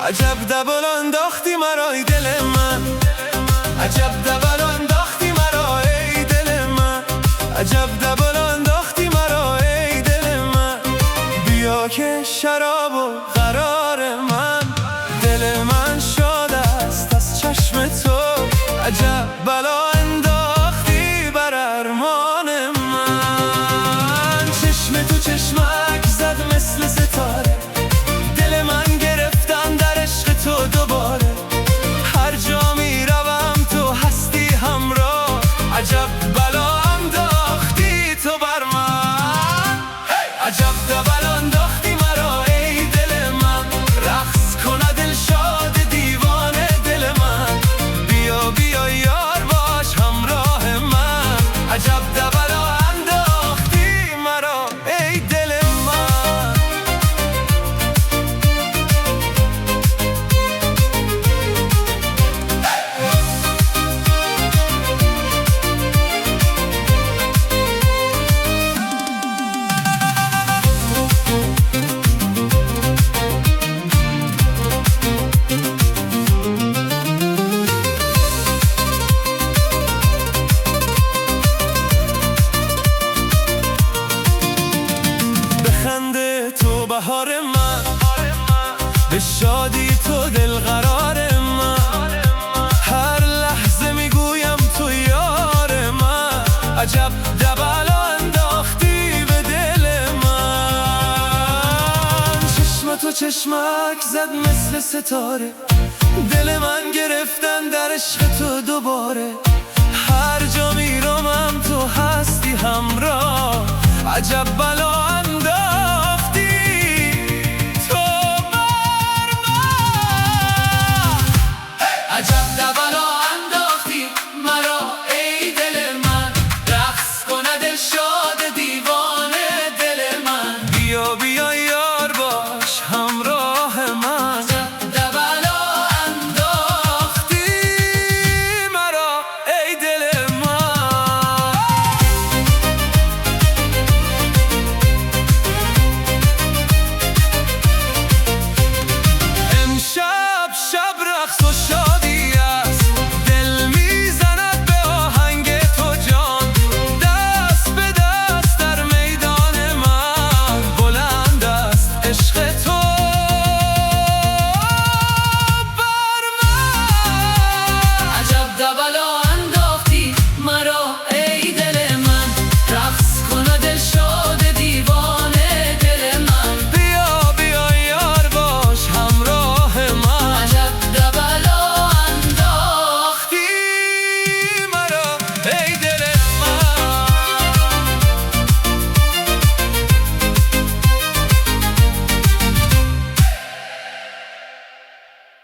عجب دبل انداختی مرا ای دل من، عجب دبل انداختی مرا ای دل من، عجب دبل انداختی مرا ای دل من. بیا که شراب و قرار من، دل من شده است از چشم تو. عجب بلا انداختی بر ارمان من. چشم تو چشمک زد مثل ستاره، دل من گرفتم در عشق تو دوباره. هر جا می روم تو هستی همراه، عجب بلا انداختی تو بر من. عجب دبل انداختی مرا ای دل من، رقص کنه دلشاد دیوانه دل من. بیا بیا یار باش همراه من، عجب دبل انداختی مرا ای دل من. بخنده تو بهار من، به شادی تو دل قرار من. هر لحظه میگویم تو یار من، عجب دبل انداختی به دل من. چشم تو چشمک زد مثل ستاره، دل من گرفتن در عشق تو دوباره. هر جا میرم تو هستی همراه، عجب بلا